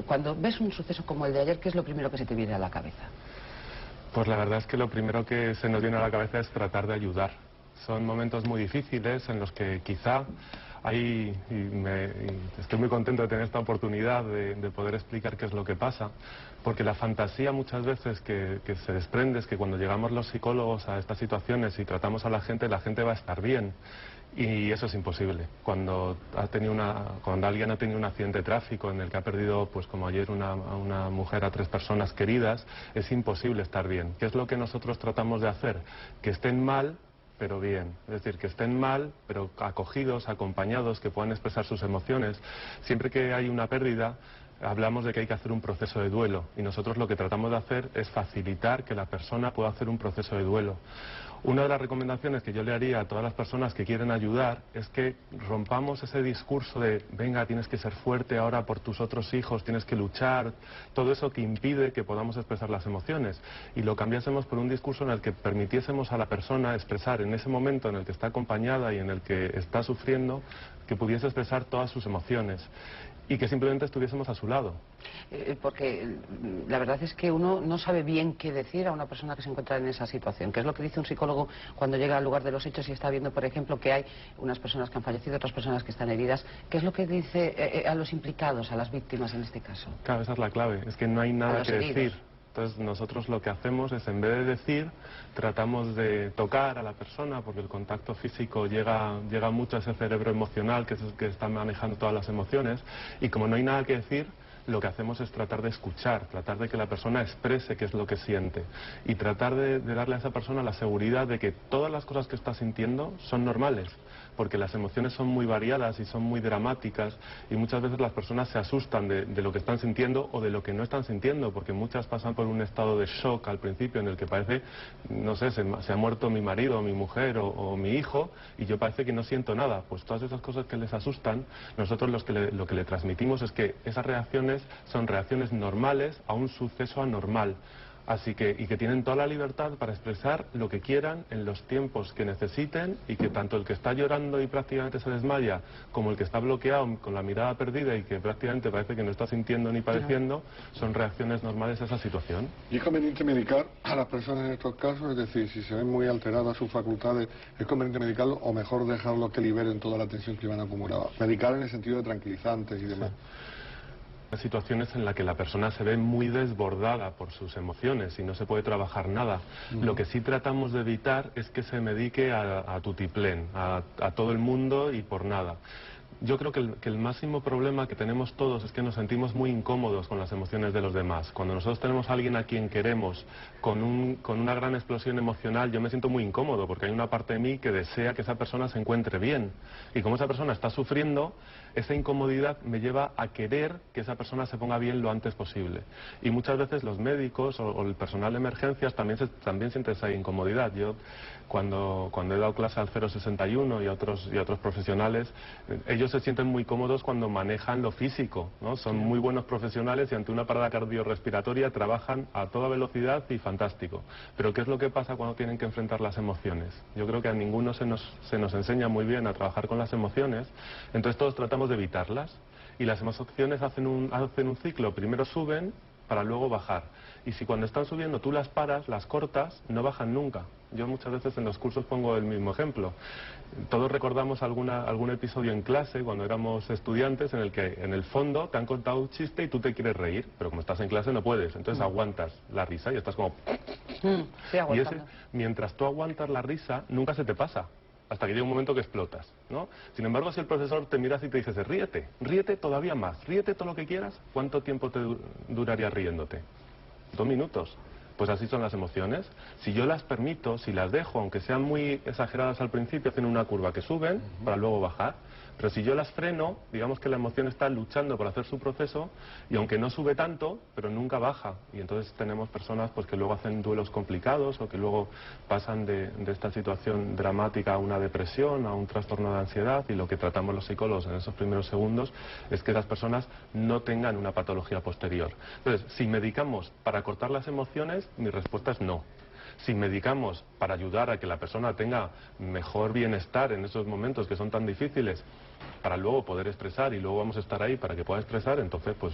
Cuando ves un suceso como el de ayer, ¿qué es lo primero que se te viene a la cabeza? Pues la verdad es que lo primero que se nos viene a la cabeza es tratar de ayudar. Son momentos muy difíciles en los que quizá hay, y estoy muy contento de tener esta oportunidad de poder explicar qué es lo que pasa, porque la fantasía muchas veces que se desprende es que cuando llegamos los psicólogos a estas situaciones y tratamos a la gente va a estar bien. Y eso es imposible. Cuando alguien ha tenido un accidente de tráfico en el que ha perdido, pues como ayer, una mujer a 3 personas queridas, es imposible estar bien. ¿Qué es lo que nosotros tratamos de hacer? Que estén mal, pero bien. Es decir, que estén mal, pero acogidos, acompañados, que puedan expresar sus emociones. Siempre que hay una pérdida, hablamos de que hay que hacer un proceso de duelo, y nosotros lo que tratamos de hacer es facilitar que la persona pueda hacer un proceso de duelo. Una de las recomendaciones que yo le haría a todas las personas que quieren ayudar es que rompamos ese discurso de venga, tienes que ser fuerte ahora por tus otros hijos, tienes que luchar, todo eso que impide que podamos expresar las emociones, y lo cambiásemos por un discurso en el que permitiésemos a la persona expresar en ese momento en el que está acompañada y en el que está sufriendo, que pudiese expresar todas sus emociones y que simplemente estuviésemos a su lado. Porque la verdad es que uno no sabe bien qué decir a una persona que se encuentra en esa situación, que es lo que dice un psicólogo cuando llega al lugar de los hechos y está viendo, por ejemplo, que hay unas personas que han fallecido, otras personas que están heridas. ¿Qué es lo que dice a los implicados, a las víctimas en este caso? Claro, esa es la clave, es que no hay nada que decir. Entonces nosotros lo que hacemos es, en vez de decir, tratamos de tocar a la persona, porque el contacto físico llega mucho a ese cerebro emocional que es el que está manejando todas las emociones, y como no hay nada que decir, lo que hacemos es tratar de escuchar, tratar de que la persona exprese qué es lo que siente, y tratar de darle a esa persona la seguridad de que todas las cosas que está sintiendo son normales, porque las emociones son muy variadas y son muy dramáticas, y muchas veces las personas se asustan de lo que están sintiendo o de lo que no están sintiendo, porque muchas pasan por un estado de shock al principio en el que parece, no sé, se ha muerto mi marido o mi mujer o mi hijo y yo parece que no siento nada. Pues todas esas cosas que les asustan, nosotros lo que le transmitimos es que esas reacciones son reacciones normales a un suceso anormal. Y que tienen toda la libertad para expresar lo que quieran en los tiempos que necesiten, y que tanto el que está llorando y prácticamente se desmaya como el que está bloqueado con la mirada perdida y que prácticamente parece que no está sintiendo ni padeciendo, son reacciones normales a esa situación. ¿Y es conveniente medicar a las personas en estos casos? Es decir, si se ven muy alteradas sus facultades, ¿es conveniente medicarlo o mejor dejarlos que liberen toda la tensión que iban acumulada? Medicar en el sentido de tranquilizantes y demás. Situaciones en las que la persona se ve muy desbordada por sus emociones y no se puede trabajar nada. Lo que sí tratamos de evitar es que se medique a tutiplén, a todo el mundo y por nada. Yo creo que el máximo problema que tenemos todos es que nos sentimos muy incómodos con las emociones de los demás. Cuando nosotros tenemos a alguien a quien queremos con una gran explosión emocional, yo me siento muy incómodo porque hay una parte de mí que desea que esa persona se encuentre bien. Y como esa persona está sufriendo, esa incomodidad me lleva a querer que esa persona se ponga bien lo antes posible. Y muchas veces los médicos o el personal de emergencias también sienten esa incomodidad. Yo cuando he dado clase al 061 y a otros profesionales, ellos se sienten muy cómodos cuando manejan lo físico, ¿no? Son muy buenos profesionales y ante una parada cardiorrespiratoria trabajan a toda velocidad y fantástico. Pero ¿qué es lo que pasa cuando tienen que enfrentar las emociones? Yo creo que a ninguno se nos enseña muy bien a trabajar con las emociones, entonces todos tratamos de evitarlas, y las emociones hacen un ciclo: primero suben para luego bajar, y si cuando están subiendo tú las paras, las cortas, no bajan nunca. Yo muchas veces en los cursos pongo el mismo ejemplo. Todos recordamos algún episodio en clase cuando éramos estudiantes en el que en el fondo te han contado un chiste y tú te quieres reír, pero como estás en clase no puedes, entonces aguantas la risa y estás como... Y mientras tú aguantas la risa, nunca se te pasa, hasta que llega un momento que explotas, ¿no? Sin embargo, si el profesor te mira y te dice, ríete todavía más, ríete todo lo que quieras, ¿cuánto tiempo te duraría riéndote? 2 minutos. Pues así son las emociones. Si yo las permito, si las dejo, aunque sean muy exageradas al principio, hacen una curva que suben para luego bajar. Pero si yo las freno, digamos que la emoción está luchando por hacer su proceso, y aunque no sube tanto, pero nunca baja. Y entonces tenemos personas pues que luego hacen duelos complicados, o que luego pasan de esta situación dramática a una depresión, a un trastorno de ansiedad, y lo que tratamos los psicólogos en esos primeros segundos es que esas personas no tengan una patología posterior. Entonces, si medicamos para cortar las emociones, mi respuesta es no. Si medicamos para ayudar a que la persona tenga mejor bienestar en esos momentos que son tan difíciles, para luego poder expresar y luego vamos a estar ahí para que pueda expresar, entonces pues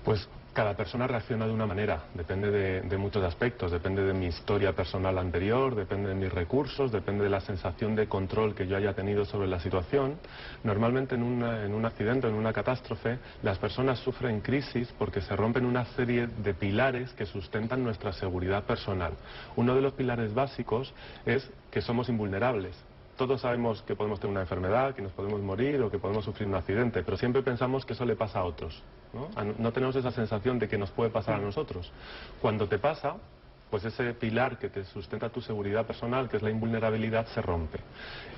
Pues cada persona reacciona de una manera, depende de muchos aspectos, depende de mi historia personal anterior, depende de mis recursos, depende de la sensación de control que yo haya tenido sobre la situación. Normalmente en un accidente, en una catástrofe, las personas sufren crisis porque se rompen una serie de pilares que sustentan nuestra seguridad personal. Uno de los pilares básicos es que somos invulnerables. Todos sabemos que podemos tener una enfermedad, que nos podemos morir o que podemos sufrir un accidente, pero siempre pensamos que eso le pasa a otros, ¿no? No tenemos esa sensación de que nos puede pasar a nosotros. Cuando te pasa, pues ese pilar que te sustenta tu seguridad personal, que es la invulnerabilidad, se rompe.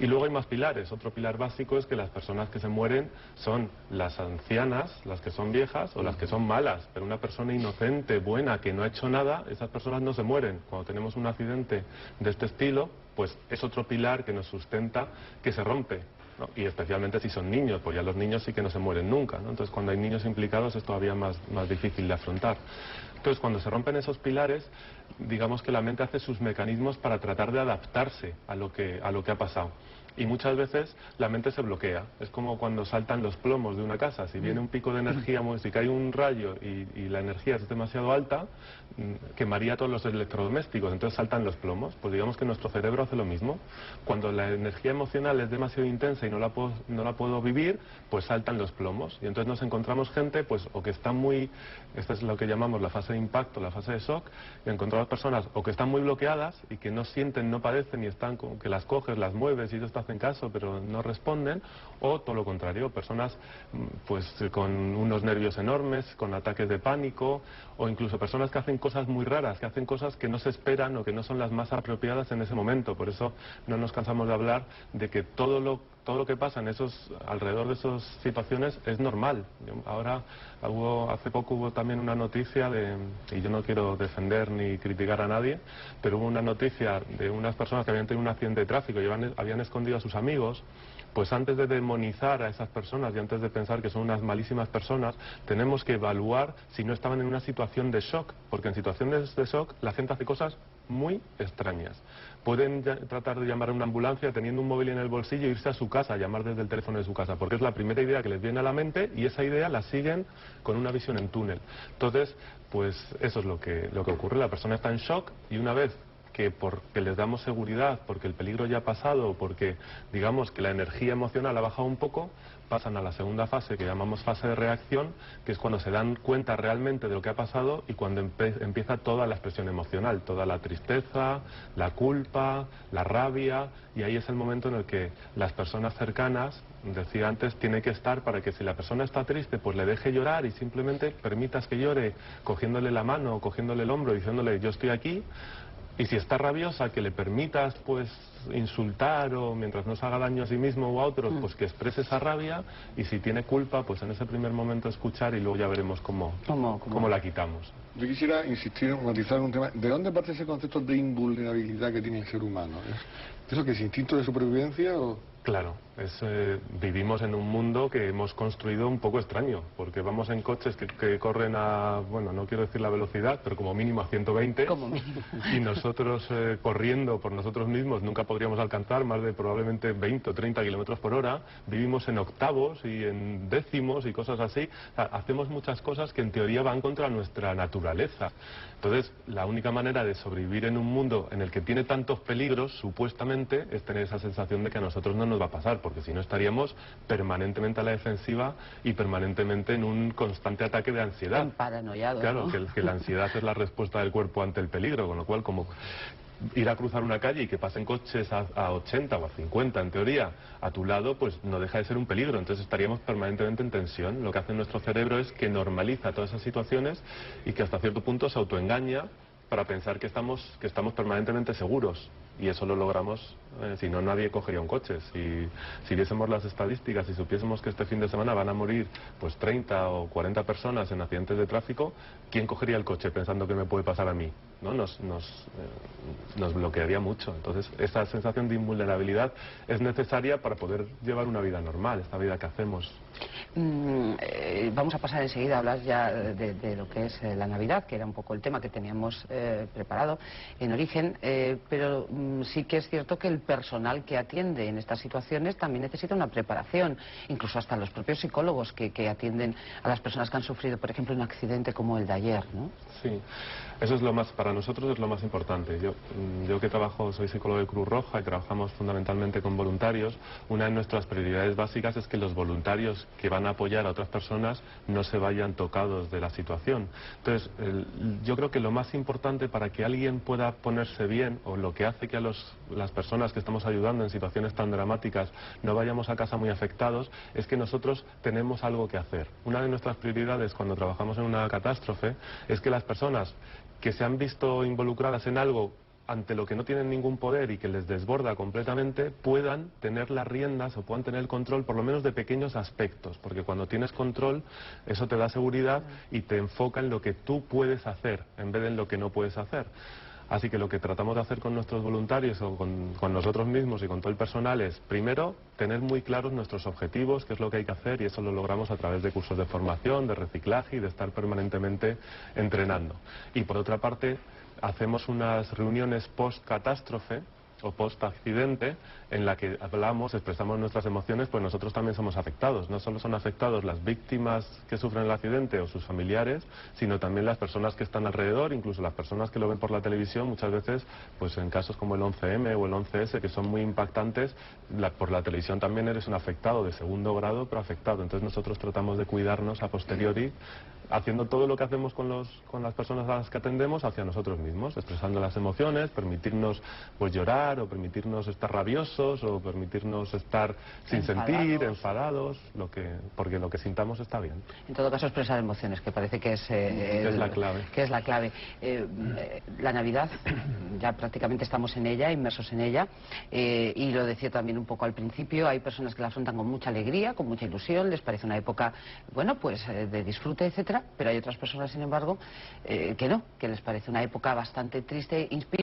Y luego hay más pilares. Otro pilar básico es que las personas que se mueren son las ancianas, las que son viejas o las que son malas. Pero una persona inocente, buena, que no ha hecho nada, esas personas no se mueren. Cuando tenemos un accidente de este estilo, pues es otro pilar que nos sustenta que se rompe, ¿no? Y especialmente si son niños, pues ya los niños sí que no se mueren nunca, ¿no? Entonces cuando hay niños implicados es todavía más difícil de afrontar. Entonces cuando se rompen esos pilares, digamos que la mente hace sus mecanismos para tratar de adaptarse a lo que ha pasado. Y muchas veces la mente se bloquea. Es como cuando saltan los plomos de una casa. Si viene un pico de energía, si cae un rayo y la energía es demasiado alta, quemaría todos los electrodomésticos, entonces saltan los plomos. Pues digamos que nuestro cerebro hace lo mismo. Cuando la energía emocional es demasiado intensa y no la puedo vivir, pues saltan los plomos. Y entonces nos encontramos gente, pues, o que está muy, esta es lo que llamamos la fase de impacto, la fase de shock, y encontramos personas o que están muy bloqueadas y que no sienten, no padecen y están como que las coges, las mueves y ellos te hacen caso pero no responden, o todo lo contrario, personas pues con unos nervios enormes, con ataques de pánico, o incluso personas que hacen cosas muy raras, que hacen cosas que no se esperan o que no son las más apropiadas en ese momento. Por eso no nos cansamos de hablar de que todo lo que pasa alrededor de esas situaciones es normal. Ahora hace poco hubo también una noticia y yo no quiero defender ni criticar a nadie, pero hubo una noticia de unas personas que habían tenido un accidente de tráfico y habían escondido a sus amigos. Pues antes de demonizar a esas personas y antes de pensar que son unas malísimas personas, tenemos que evaluar si no estaban en una situación de shock, porque en situaciones de shock la gente hace cosas muy extrañas. Pueden tratar de llamar a una ambulancia teniendo un móvil en el bolsillo e irse a su casa, llamar desde el teléfono de su casa, porque es la primera idea que les viene a la mente y esa idea la siguen con una visión en túnel. Entonces, pues eso es lo que ocurre, la persona está en shock y una vez que porque les damos seguridad, porque el peligro ya ha pasado, porque digamos que la energía emocional ha bajado un poco, pasan a la segunda fase que llamamos fase de reacción, que es cuando se dan cuenta realmente de lo que ha pasado y cuando empieza toda la expresión emocional, toda la tristeza, la culpa, la rabia, y ahí es el momento en el que las personas cercanas, decía antes, tiene que estar para que si la persona está triste, pues le deje llorar y simplemente permitas que llore, cogiéndole la mano, cogiéndole el hombro, diciéndole yo estoy aquí. Y si está rabiosa, que le permitas pues insultar o mientras no se haga daño a sí mismo o a otros, pues que exprese esa rabia, y si tiene culpa, pues en ese primer momento escuchar y luego ya veremos cómo la quitamos. Yo quisiera insistir en matizar un tema. ¿De dónde parte ese concepto de invulnerabilidad que tiene el ser humano? ¿Eso que es instinto de supervivencia o...? Claro, vivimos en un mundo que hemos construido un poco extraño, porque vamos en coches que corren a, bueno, no quiero decir la velocidad, pero como mínimo a 120, y nosotros corriendo por nosotros mismos nunca podríamos alcanzar más de probablemente 20 o 30 kilómetros por hora, vivimos en octavos y en décimos y cosas así, o sea, hacemos muchas cosas que en teoría van contra nuestra naturaleza. Entonces, la única manera de sobrevivir en un mundo en el que tiene tantos peligros, supuestamente, es tener esa sensación de que a nosotros no nos va a pasar, porque si no estaríamos permanentemente a la defensiva y permanentemente en un constante ataque de ansiedad. Paranoiado, claro, ¿no? que la ansiedad es la respuesta del cuerpo ante el peligro, con lo cual como ir a cruzar una calle y que pasen coches a 80 o a 50 en teoría a tu lado, pues no deja de ser un peligro, entonces estaríamos permanentemente en tensión. Lo que hace nuestro cerebro es que normaliza todas esas situaciones y que hasta cierto punto se autoengaña para pensar que estamos permanentemente seguros. Y eso lo logramos, si no, nadie cogería un coche. Si viésemos las estadísticas y supiésemos que este fin de semana van a morir pues 30 o 40 personas en accidentes de tráfico, ¿quién cogería el coche pensando que me puede pasar a mí? ¿No? Nos bloquearía mucho. Entonces, esa sensación de invulnerabilidad es necesaria para poder llevar una vida normal, esta vida que hacemos Vamos a pasar enseguida a hablar ya de lo que es la Navidad, que era un poco el tema que teníamos preparado en origen, pero sí que es cierto que el personal que atiende en estas situaciones también necesita una preparación, incluso hasta los propios psicólogos que atienden a las personas que han sufrido, por ejemplo, un accidente como el de ayer, ¿no? Sí, eso es lo más, para nosotros es lo más importante. Yo que trabajo, soy psicólogo de Cruz Roja y trabajamos fundamentalmente con voluntarios. Una de nuestras prioridades básicas es que los voluntarios que van a apoyar a otras personas no se vayan tocados de la situación. Entonces, yo creo que lo más importante para que alguien pueda ponerse bien, o lo que hace que a las personas que estamos ayudando en situaciones tan dramáticas no vayamos a casa muy afectados, es que nosotros tenemos algo que hacer. Una de nuestras prioridades cuando trabajamos en una catástrofe es que las personas que se han visto involucradas en algo ante lo que no tienen ningún poder y que les desborda completamente, puedan tener las riendas o puedan tener el control por lo menos de pequeños aspectos, porque cuando tienes control eso te da seguridad y te enfoca en lo que tú puedes hacer en vez de en lo que no puedes hacer. Así que lo que tratamos de hacer con nuestros voluntarios o con nosotros mismos y con todo el personal es, primero, tener muy claros nuestros objetivos, qué es lo que hay que hacer, y eso lo logramos a través de cursos de formación, de reciclaje y de estar permanentemente entrenando. Y por otra parte, hacemos unas reuniones post-catástrofe o post-accidente en la que hablamos, expresamos nuestras emociones, pues nosotros también somos afectados. No solo son afectados las víctimas que sufren el accidente o sus familiares, sino también las personas que están alrededor, incluso las personas que lo ven por la televisión, muchas veces, pues en casos como el 11M o el 11S, que son muy impactantes, por la televisión también eres un afectado de segundo grado, pero afectado. Entonces nosotros tratamos de cuidarnos a posteriori, haciendo todo lo que hacemos con las personas a las que atendemos hacia nosotros mismos, expresando las emociones, permitirnos pues llorar o permitirnos estar rabiosos o permitirnos estar sin sentir, enfadados, porque lo que sintamos está bien. En todo caso, expresar emociones, que parece que es la clave. Que es la clave. La Navidad, ya prácticamente estamos en ella, inmersos en ella, y lo decía también un poco al principio, hay personas que la afrontan con mucha alegría, con mucha ilusión, les parece una época, bueno, pues de disfrute, etcétera, pero hay otras personas, sin embargo, que no, que les parece una época bastante triste, inspiradora.